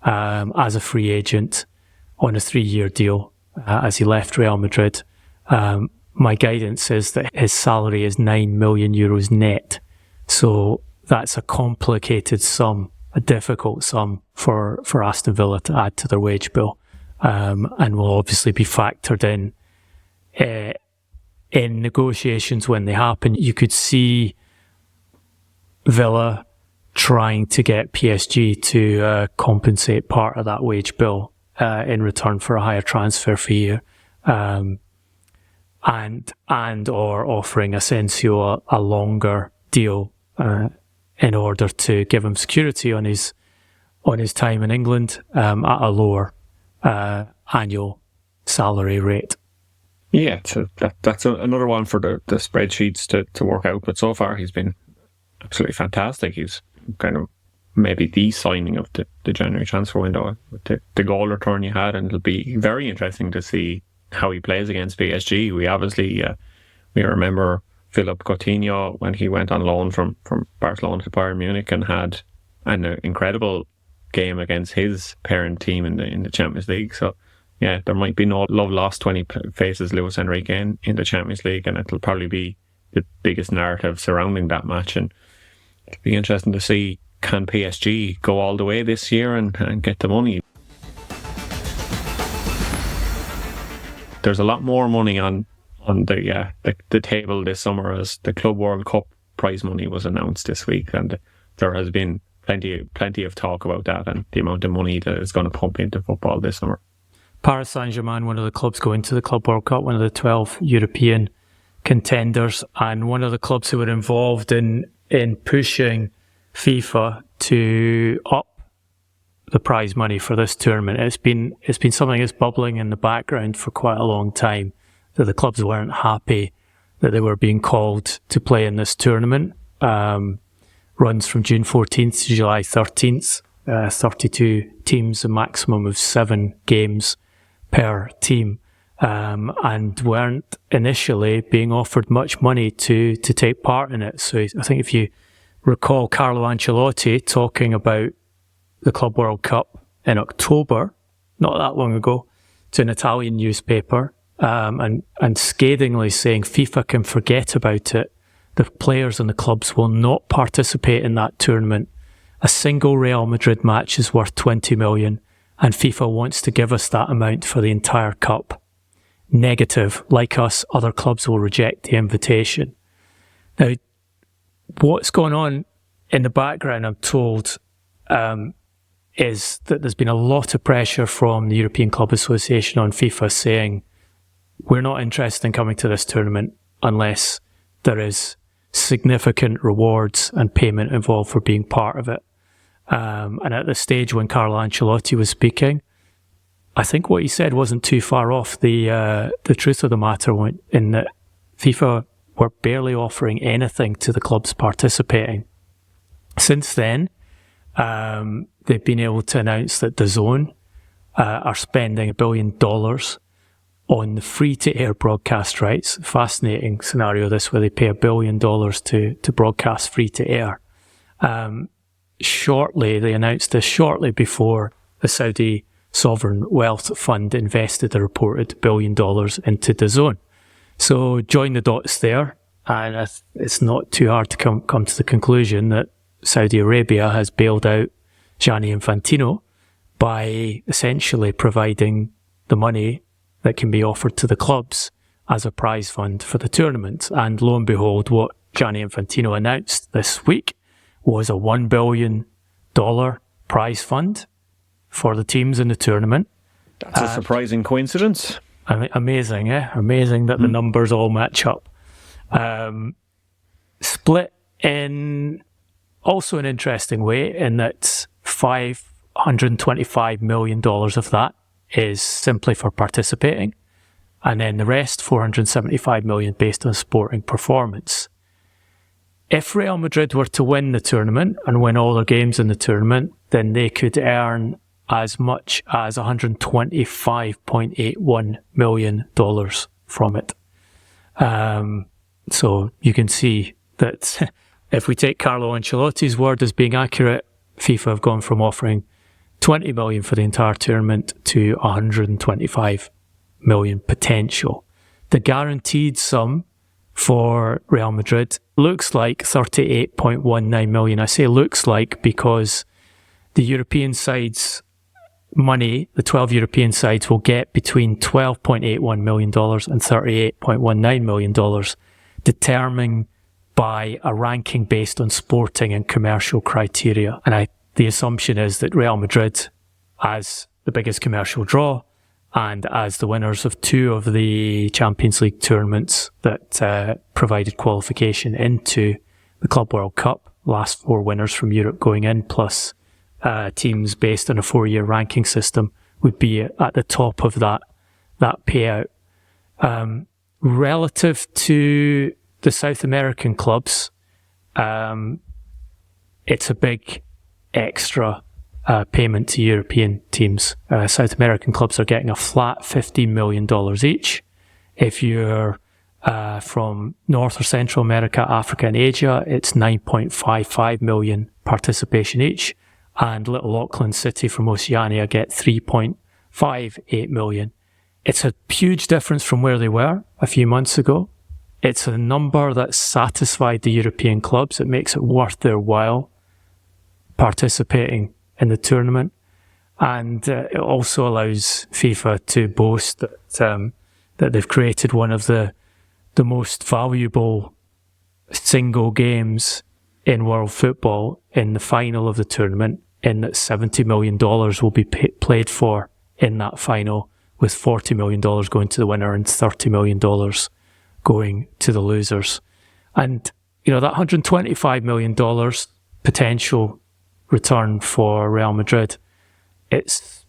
as a free agent on a 3-year deal as he left Real Madrid. My guidance is that his salary is €9 million net. So that's a complicated sum, a difficult sum for Aston Villa to add to their wage bill, and will obviously be factored in negotiations when they happen. You could see Villa trying to get PSG to compensate part of that wage bill in return for a higher transfer fee, and or offering Asensio a longer deal in order to give him security on his time in England at a lower annual salary rate. Yeah, that's another one for the spreadsheets to work out. But so far, he's been absolutely fantastic. He's kind of maybe the signing of the January transfer window with the goal return you had, and it'll be very interesting to see how he plays against PSG. We obviously we remember Philippe Coutinho when he went on loan from Barcelona to Bayern Munich and had an incredible game against his parent team in the Champions League. So yeah, there might be no love lost when he faces Luis Enrique in the Champions League, and it'll probably be the biggest narrative surrounding that match. And it'll be interesting to see, can PSG go all the way this year and get the money? There's a lot more money on the table this summer, as the Club World Cup prize money was announced this week, and there has been plenty of talk about that and the amount of money that is going to pump into football this summer. Paris Saint-Germain, one of the clubs going to the Club World Cup, one of the 12 European contenders, and one of the clubs who were involved in pushing FIFA to up the prize money for this tournament. It's been something that's bubbling in the background for quite a long time, that the clubs weren't happy that they were being called to play in this tournament. Runs from June 14th to July 13th, 32 teams, a maximum of 7 games per team, and weren't initially being offered much money to take part in it. So I think if you recall Carlo Ancelotti talking about the Club World Cup in October, not that long ago, to an Italian newspaper, and scathingly saying FIFA can forget about it. The players and the clubs will not participate in that tournament. A single Real Madrid match is worth 20 million, and FIFA wants to give us that amount for the entire cup. Negative. Like us, other clubs will reject the invitation. Now, what's going on in the background, I'm told, is that there's been a lot of pressure from the European Club Association on FIFA saying, we're not interested in coming to this tournament unless there is significant rewards and payment involved for being part of it. And at the stage when Carlo Ancelotti was speaking, I think what he said wasn't too far off the truth of the matter, in that FIFA were barely offering anything to the clubs participating. Since then, they've been able to announce that DAZN are spending $1 billion on the free-to-air broadcast rights. Fascinating scenario this, where they pay $1 billion to broadcast free-to-air. They announced this shortly before the Saudi Sovereign Wealth Fund invested a reported $1 billion into DAZN. So join the dots there, and it's not too hard to come to the conclusion that Saudi Arabia has bailed out Gianni Infantino by essentially providing the money that can be offered to the clubs as a prize fund for the tournament. And lo and behold, what Gianni Infantino announced this week was a $1 billion prize fund for the teams in the tournament. That's a surprising coincidence. Amazing, Amazing that the numbers all match up. Split in also an interesting way in that $525 million of that is simply for participating, and then the rest, $475 million, based on sporting performance. If Real Madrid were to win the tournament and win all their games in the tournament, then they could earn as much as $125.81 million from it. So you can see that if we take Carlo Ancelotti's word as being accurate, FIFA have gone from offering $20 million for the entire tournament to $125 million potential. The guaranteed sum for Real Madrid looks like $38.19 million. I say looks like because the European sides' money, the 12 European sides, will get between $12.81 million and $38.19 million, determined by a ranking based on sporting and commercial criteria. And the assumption is that Real Madrid, as the biggest commercial draw and as the winners of 2 of the Champions League tournaments that provided qualification into the Club World Cup, last 4 winners from Europe going in, plus teams based on a 4-year ranking system, would be at the top of that payout. Relative to the South American clubs, it's a big extra payment to European teams. South American clubs are getting a flat $15 million each. If you're from North or Central America, Africa and Asia, it's $9.55 million participation each. And Little Auckland City from Oceania get $3.58 million. It's a huge difference from where they were a few months ago. It's a number that satisfied the European clubs. It makes it worth their while participating in the tournament. And it also allows FIFA to boast that they've created one of the most valuable single games in world football in the final of the tournament, in that $70 million will be played for in that final, with $40 million going to the winner and $30 million going to the losers. And, that $125 million potential return for Real Madrid, it's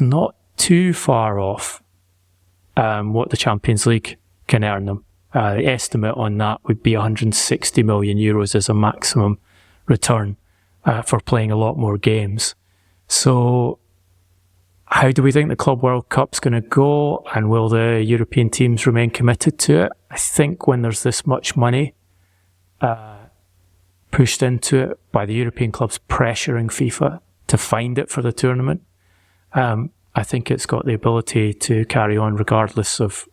not too far off what the Champions League can earn them. The estimate on that would be 160 million euros as a maximum return for playing a lot more games. So how do we think the Club World Cup's going to go, and will the European teams remain committed to it? I think when there's this much money pushed into it by the European clubs pressuring FIFA to find it for the tournament, I think it's got the ability to carry on regardless of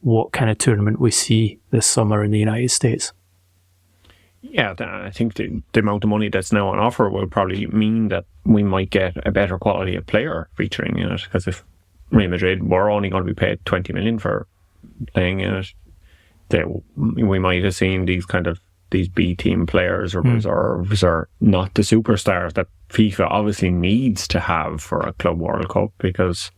what kind of tournament we see this summer in the United States. Yeah, I think the amount of money that's now on offer will probably mean that we might get a better quality of player featuring in it, because if Real Madrid were only going to be paid $20 million for playing in it, we might have seen these B team players or reserves, or not the superstars that FIFA obviously needs to have for a Club World Cup, because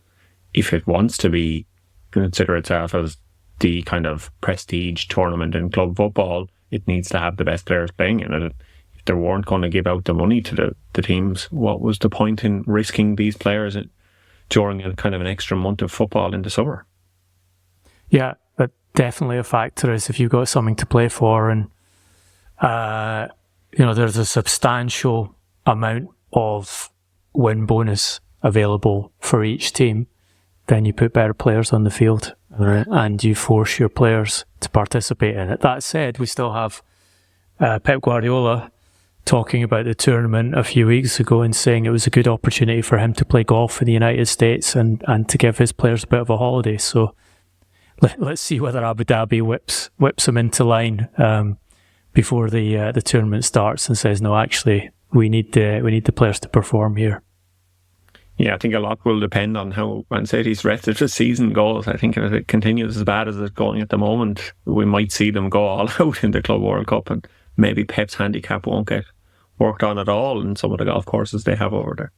if it wants to consider itself as the kind of prestige tournament in club football, it needs to have the best players playing in it. If they weren't going to give out the money to the teams, what was the point in risking these players during a kind of an extra month of football in the summer? Yeah, but definitely a factor is if you've got something to play for, and there's a substantial amount of win bonus available for each team, then you put better players on the field, and you force your players to participate in it. That said, we still have Pep Guardiola talking about the tournament a few weeks ago and saying it was a good opportunity for him to play golf in the United States and to give his players a bit of a holiday. So let's see whether Abu Dhabi whips them into line before the tournament starts and says, no, actually, we need the players to perform here. Yeah, I think a lot will depend on how Man City's rest of the season goes. I think if it continues as bad as it's going at the moment, we might see them go all out in the Club World Cup, and maybe Pep's handicap won't get worked on at all in some of the golf courses they have over there.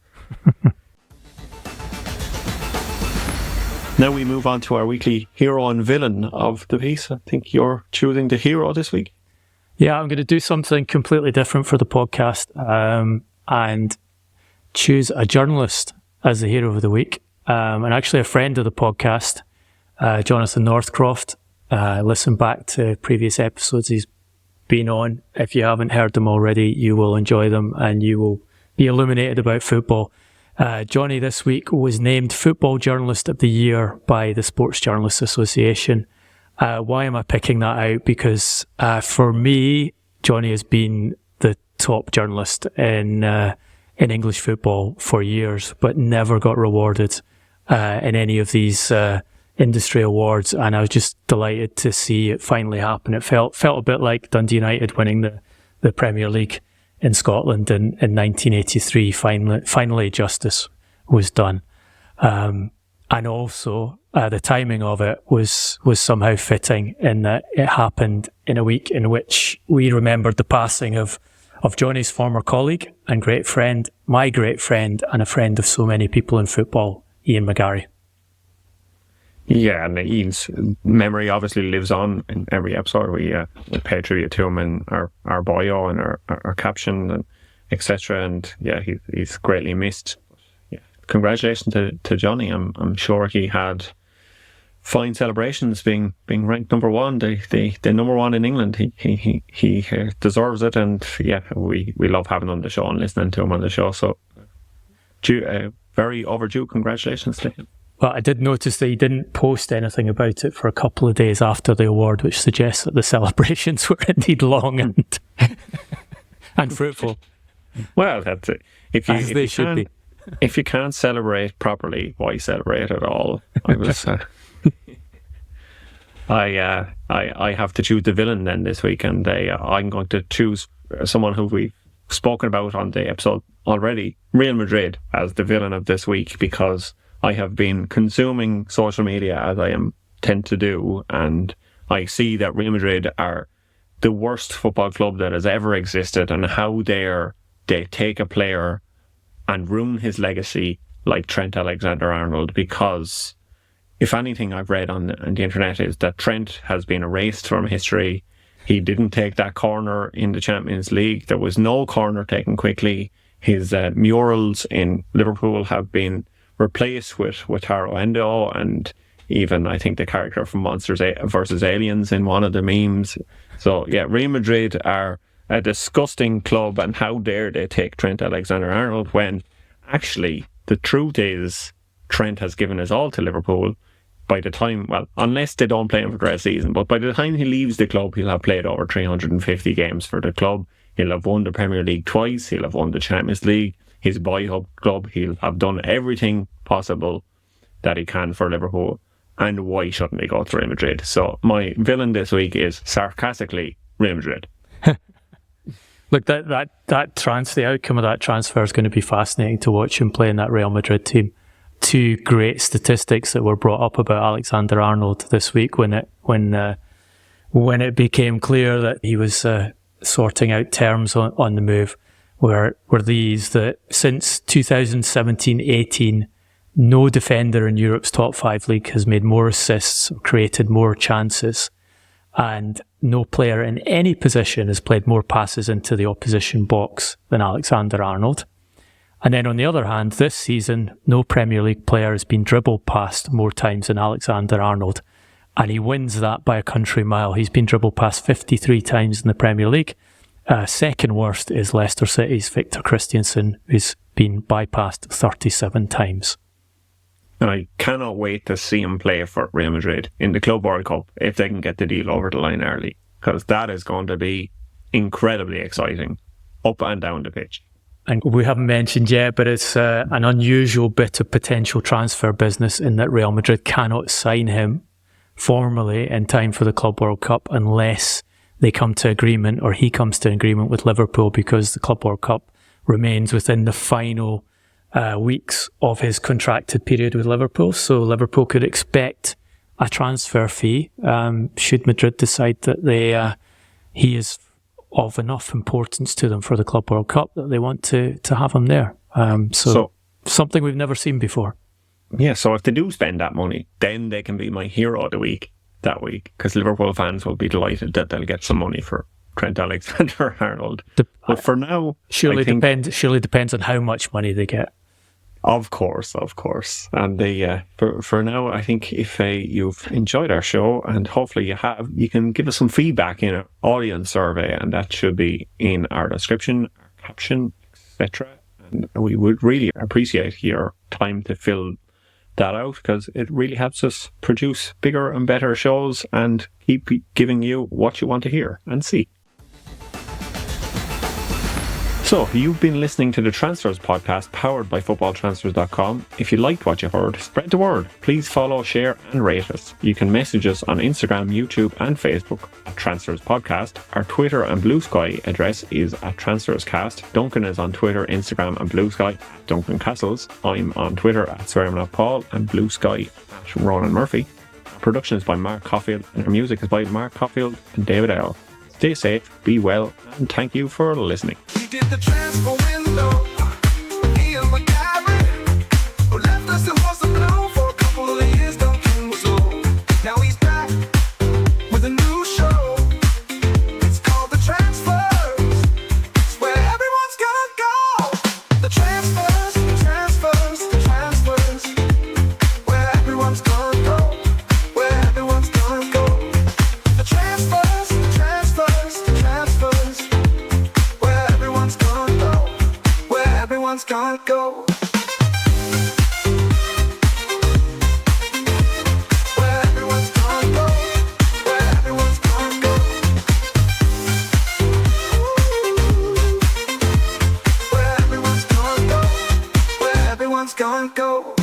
Now we move on to our weekly hero and villain of the piece. I think you're choosing the hero this week. Yeah, I'm going to do something completely different for the podcast and choose a journalist as the hero of the week. And actually a friend of the podcast, Jonathan Northcroft. Listen back to previous episodes he's been on. If you haven't heard them already, you will enjoy them and you will be illuminated about football. Johnny this week was named Football Journalist of the Year by the Sports Journalists Association. Why am I picking that out? Because for me, Johnny has been the top journalist in English football for years, but never got rewarded in any of these industry awards. And I was just delighted to see it finally happen. It felt a bit like Dundee United winning the Premier League in Scotland in 1983. Finally justice was done. And also the timing of it was somehow fitting in that it happened in a week in which we remembered the passing of Johnny's former colleague and great friend, my great friend, and a friend of so many people in football, Ian McGarry. Yeah, and Ian's memory obviously lives on in every episode. We pay tribute to him in our bio and our caption and etc. And yeah, he's greatly missed. Yeah, congratulations to Johnny. I'm sure he had fine celebrations being ranked number one. The number one in England. He deserves it, and yeah, we love having him on the show and listening to him on the show. So, very overdue congratulations to him. Well, I did notice that he didn't post anything about it for a couple of days after the award, which suggests that the celebrations were indeed long and fruitful. Well, that's it. If you can't celebrate properly, why celebrate at all? I have to choose the villain then this week, and I'm going to choose someone who we've spoken about on the episode already, Real Madrid, as the villain of this week, because I have been consuming social media as I tend to do, and I see that Real Madrid are the worst football club that has ever existed, and how dare they take a player and ruin his legacy like Trent Alexander-Arnold. Because if anything I've read on the internet is that Trent has been erased from history. He didn't take that corner in the Champions League. There was no corner taken quickly. His murals in Liverpool have been replaced with Taro Endo, and even I think the character from Monsters vs. Aliens in one of the memes. So yeah, Real Madrid are a disgusting club, and how dare they take Trent Alexander-Arnold when actually the truth is Trent has given his all to Liverpool. By the time, well, unless they don't play him for the rest of the season, but by the time he leaves the club, he'll have played over 350 games for the club. He'll have won the Premier League twice. He'll have won the Champions League. His boyhood club, he'll have done everything possible that he can for Liverpool. And why shouldn't he go to Real Madrid? So my villain this week is sarcastically Real Madrid. Look, the outcome of that transfer is going to be fascinating to watch him play in that Real Madrid team. Two great statistics that were brought up about Alexander-Arnold this week when it became clear that he was sorting out terms on the move were these: that since 2017-18, no defender in Europe's top 5 league has made more assists or created more chances, and no player in any position has played more passes into the opposition box than Alexander-Arnold. And then on the other hand, this season, no Premier League player has been dribbled past more times than Alexander-Arnold, and he wins that by a country mile. He's been dribbled past 53 times in the Premier League. Second worst is Leicester City's Victor Christiansen, who's been bypassed 37 times. And I cannot wait to see him play for Real Madrid in the Club World Cup if they can get the deal over the line early, because that is going to be incredibly exciting up and down the pitch. And we haven't mentioned yet, but it's an unusual bit of potential transfer business in that Real Madrid cannot sign him formally in time for the Club World Cup unless they come to agreement, or he comes to agreement with Liverpool, because the Club World Cup remains within the final weeks of his contracted period with Liverpool. So Liverpool could expect a transfer fee should Madrid decide that he is of enough importance to them for the Club World Cup that they want to have him there. So something we've never seen before. yeah, so if they do spend that money, then they can be my hero of the week that week, because Liverpool fans will be delighted that they'll get some money for Trent Alexander-Arnold. But for now, surely depends on how much money they get. Of course. And for now, I think if you've enjoyed our show, and hopefully you have, you can give us some feedback in an audience survey, and that should be in our description, our caption, etc. And we would really appreciate your time to fill that out, because it really helps us produce bigger and better shows and keep giving you what you want to hear and see. So, you've been listening to the Transfers podcast powered by FootballTransfers.com. If you liked what you heard, spread the word. Please follow, share and rate us. You can message us on Instagram, YouTube and Facebook at Transfers Podcast. Our Twitter and Blue Sky address is at TransfersCast. Duncan is on Twitter, Instagram and Blue Sky at Duncan Castles. I'm on Twitter at SwearmanOfPaul and Blue Sky at Ronan Murphy. Our production is by Mark Caulfield and our music is by Mark Caulfield and David L. Stay safe, be well, and thank you for listening. He did the transfer window. Ian McGarry, who left us and was a blow for a couple of years. Duncan was low. Now he's back with a new show. It's called The Transfers. It's where everyone's gonna go. The transfers, the transfers. Where everyone's gonna go. Where everyone's gonna go. The transfers. Everyone's gonna go. Where everyone's gonna go. Where everyone's gonna go. Where everyone's gonna go. Where everyone's gonna go.